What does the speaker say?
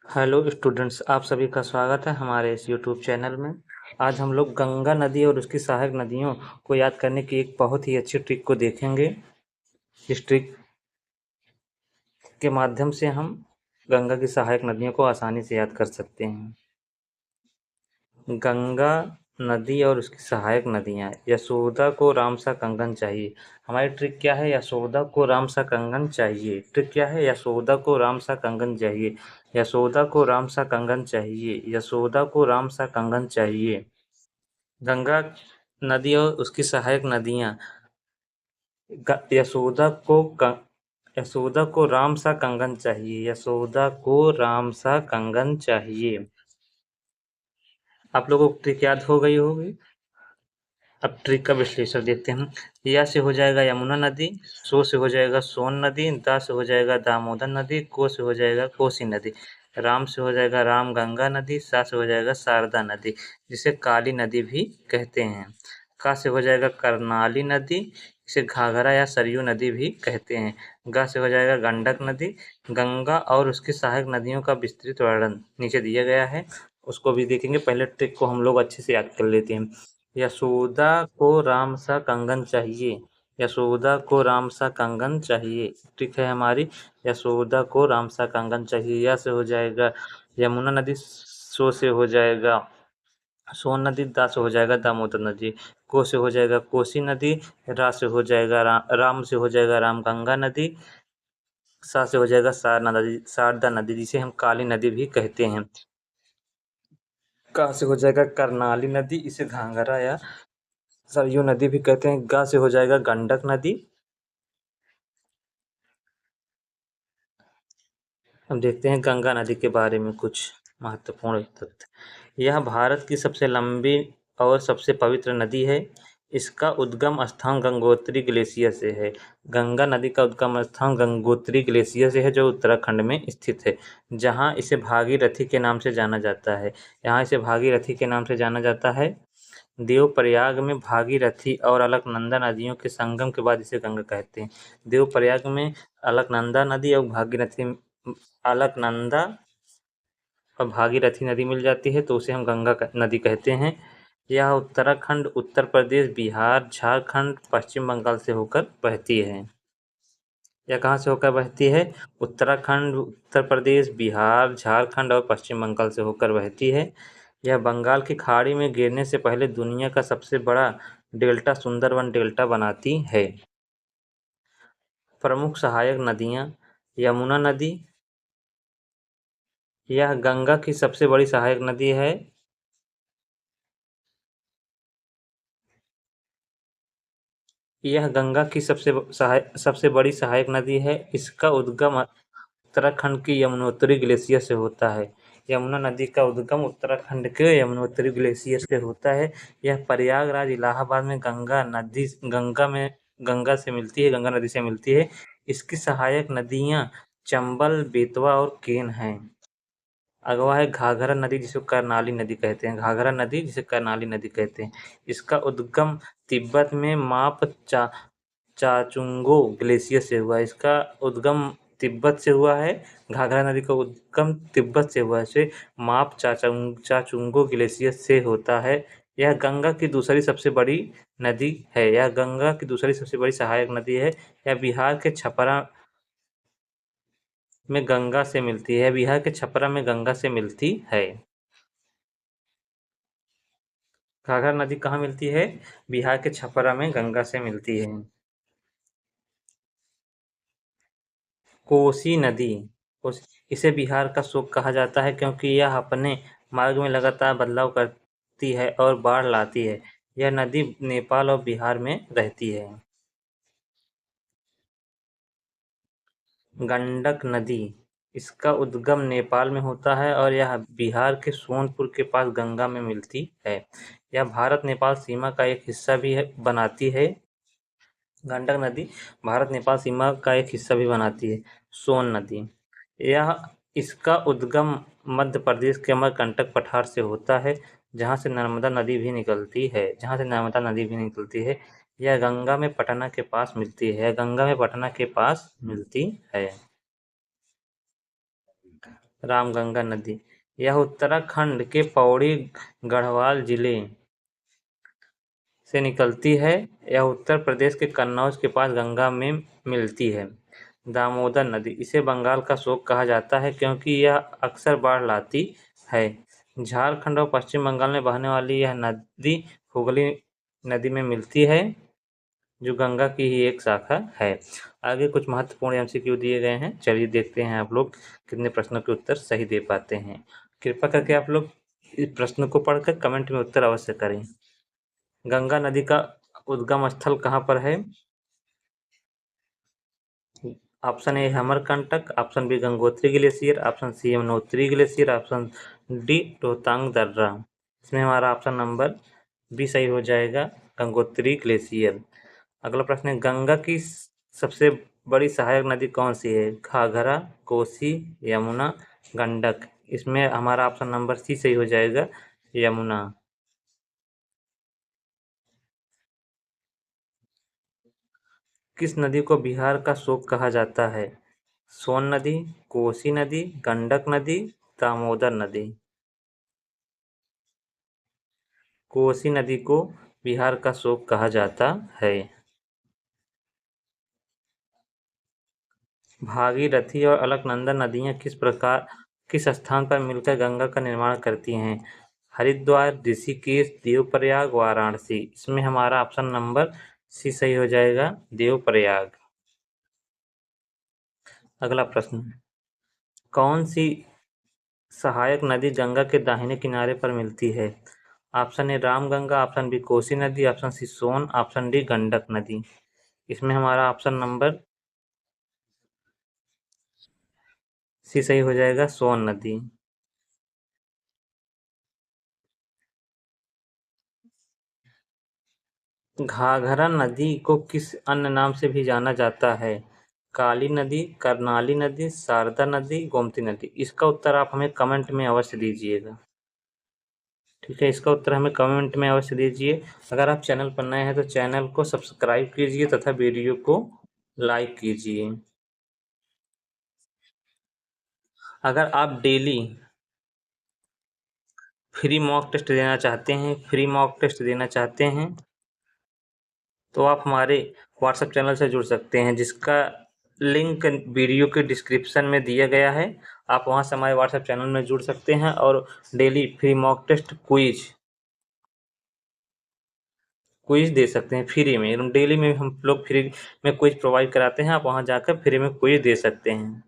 Hello students, आप सभी का स्वागत है हमारे इस यूट्यूब चैनल में। आज हम लोग गंगा नदी और उसकी सहायक नदियों को याद करने की एक बहुत ही अच्छी ट्रिक को देखेंगे। इस ट्रिक के माध्यम से हम गंगा की सहायक नदियों को आसानी से याद कर सकते हैं। गंगा नदी और उसकी सहायक नदियाँ। यशोदा को राम सा कंगन चाहिए। हमारी ट्रिक क्या है? यशोदा को राम सा कंगन चाहिए। ट्रिक क्या है? यशोदा को राम सा कंगन चाहिए। यशोदा को राम सा कंगन चाहिए। यशोदा को राम सा कंगन चाहिए। गंगा नदी और उसकी सहायक नदियाँ। यशोदा को राम सा कंगन चाहिए। यशोदा को राम सा कंगन चाहिए। आप लोगों को ट्रिक याद हो गई होगी। अब ट्रिक का विश्लेषण देखते हैं। या से हो जाएगा यमुना नदी, सो से हो जाएगा सोन नदी, दा से हो जाएगा दामोदर नदी, को से हो जाएगा कोसी नदी, राम से हो जाएगा राम गंगा नदी, सा से हो जाएगा शारदा नदी, जिसे काली नदी भी कहते हैं। का से हो जाएगा करनाली नदी, इसे घाघरा या सरयू नदी भी कहते हैं। गा से हो जाएगा गंडक नदी। गंगा और उसकी सहायक नदियों का विस्तृत वर्णन नीचे दिया गया है, उसको भी देखेंगे। पहले ट्रिक को हम लोग अच्छे से याद कर लेते हैं। यशोदा को राम सा कंगन चाहिए। यशोदा को राम सा कंगन चाहिए। ट्रिक है हमारी, यशोदा को राम सा कंगन चाहिए। या से हो जाएगा यमुना नदी, सो से हो जाएगा सोन नदी, दा से हो जाएगा दामोदर नदी, को से हो जाएगा कोसी नदी, रा से हो जाएगा राम से हो जाएगा राम गंगा नदी, सा से हो जाएगा शारदा नदी, जिसे हम काली नदी भी कहते हैं। का से हो जाएगा करनाली नदी, इसे घाघरा या सरयू नदी भी कहते हैं। गा से हो जाएगा गंडक नदी। अब देखते हैं गंगा नदी के बारे में कुछ महत्वपूर्ण तथ्य। यह भारत की सबसे लंबी और सबसे पवित्र नदी है। इसका उद्गम स्थान गंगोत्री ग्लेशियर से है। गंगा नदी का उद्गम स्थान गंगोत्री ग्लेशियर से है, जो उत्तराखंड में स्थित है, जहाँ इसे भागीरथी के नाम से जाना जाता है। यहाँ इसे भागीरथी के नाम से जाना जाता है। देवप्रयाग में भागीरथी और अलकनंदा नदियों के संगम के बाद इसे गंगा कहते हैं। देवप्रयाग में अलकनंदा नदी और अलकनंदा और भागीरथी नदी मिल जाती है, तो उसे हम गंगा नदी कहते हैं। यह उत्तराखंड, उत्तर प्रदेश, बिहार, झारखंड, पश्चिम बंगाल से होकर बहती है। यह कहाँ से होकर बहती है? उत्तराखंड, उत्तर प्रदेश, बिहार, झारखंड और पश्चिम बंगाल से होकर बहती है। यह बंगाल की खाड़ी में गिरने से पहले दुनिया का सबसे बड़ा डेल्टा सुंदरवन डेल्टा बनाती है। प्रमुख सहायक नदियाँ। यमुना नदी, यह गंगा की सबसे बड़ी सहायक नदी है। यह गंगा की सबसे बड़ी सहायक नदी है। इसका उद्गम उत्तराखंड की यमुनोत्री ग्लेशियर से होता है। यमुना नदी का उद्गम उत्तराखंड के यमुनोत्री ग्लेशियर से होता है। यह प्रयागराज, इलाहाबाद में गंगा से मिलती है, गंगा नदी से मिलती है। इसकी सहायक नदियाँ चंबल, बेतवा और केन हैं। अगवा है घाघरा नदी, जिसे करनाली नदी कहते हैं। घाघरा नदी, जिसे करनाली नदी कहते हैं। इसका उद्गम तिब्बत में चाचुंगो ग्लेशियर से हुआ है। इसका उद्गम तिब्बत से हुआ है। घाघरा नदी का उद्गम तिब्बत से हुआ है। इसे चाचुंगो ग्लेशियर से होता है। यह गंगा की दूसरी सबसे बड़ी नदी है। यह गंगा की दूसरी सबसे बड़ी सहायक नदी है। यह बिहार के छपरा में गंगा से मिलती है। बिहार के छपरा में गंगा से मिलती है। घाघरा नदी कहाँ मिलती है? बिहार के छपरा में गंगा से मिलती है। कोसी नदी, इसे बिहार का शोक कहा जाता है, क्योंकि यह अपने मार्ग में लगातार बदलाव करती है और बाढ़ लाती है। यह नदी नेपाल और बिहार में रहती है। गंडक नदी, इसका उद्गम नेपाल में होता है और यह बिहार के सोनपुर के पास गंगा में मिलती है। यह भारत नेपाल सीमा का एक हिस्सा भी बनाती है। गंडक नदी भारत नेपाल सीमा का एक हिस्सा भी बनाती है। सोन नदी, यह इसका उद्गम मध्य प्रदेश के अमरकंटक पठार से होता है, जहाँ से नर्मदा नदी भी निकलती है। यह गंगा में पटना के पास मिलती है। रामगंगा नदी। यह उत्तराखंड के पौड़ी गढ़वाल जिले से निकलती है। यह उत्तर प्रदेश के कन्नौज के पास गंगा में मिलती है। दामोदर नदी, इसे बंगाल का शोक कहा जाता है क्योंकि यह अक्सर बाढ़ लाती है। झारखंड और पश्चिम बंगाल में बहने वाली यह नदी हुगली नदी में मिलती है, जो गंगा की ही एक शाखा है। आगे कुछ महत्वपूर्ण एमसीक्यू दिए गए हैं, चलिए देखते हैं आप लोग कितने प्रश्नों के उत्तर सही दे पाते हैं। कृपया करके आप लोग इस प्रश्न को पढ़कर कमेंट में उत्तर अवश्य करें। गंगा नदी का उद्गम स्थल कहाँ पर है? Option A Amarkantak, option B Gangotri glacier, option C Yamunotri glacier, option D Rohtang दर्रा। इसमें हमारा ऑप्शन नंबर बी सही हो जाएगा, गंगोत्री ग्लेशियर। अगला प्रश्न है, गंगा की सबसे बड़ी सहायक नदी कौन सी है? घाघरा, कोसी, यमुना, गंडक। इसमें हमारा ऑप्शन नंबर सी सही हो जाएगा, यमुना। किस नदी को बिहार का शोक कहा जाता है? सोन नदी, कोसी नदी, गंडक नदी, दामोदर नदी। कोसी नदी को बिहार का शोक कहा जाता है। भागीरथी और अलकनंदा नदियाँ किस स्थान पर मिलकर गंगा का निर्माण करती हैं? हरिद्वार, ऋषिकेश, देवप्रयाग, वाराणसी। इसमें हमारा ऑप्शन नंबर सी सही हो जाएगा, देवप्रयाग। अगला प्रश्न, कौन सी सहायक नदी गंगा के दाहिने किनारे पर मिलती है? Option A Ramganga, option B Kosi नदी, option C Son, option D Gandak नदी। इसमें हमारा ऑप्शन नंबर सी सही हो जाएगा, सोन नदी। घाघरा नदी को किस अन्य नाम से भी जाना जाता है? काली नदी, कर्नाली नदी, शारदा नदी, गोमती नदी। इसका उत्तर आप हमें कमेंट में अवश्य दीजिएगा। ठीक है, इसका उत्तर हमें कमेंट में अवश्य दीजिए। अगर आप चैनल पर नए हैं तो चैनल को सब्सक्राइब कीजिए तथा वीडियो को लाइक कीजिए। अगर आप डेली फ्री मॉक टेस्ट देना चाहते हैं तो आप हमारे व्हाट्सएप चैनल से जुड़ सकते हैं, जिसका लिंक वीडियो के डिस्क्रिप्शन में दिया गया है। आप वहां से हमारे व्हाट्सएप चैनल में जुड़ सकते हैं और daily free mock test quiz दे सकते हैं फ्री में। डेली में हम लोग फ्री में क्विज प्रोवाइड कराते हैं, आप वहां जाकर फ्री में क्विज दे सकते हैं।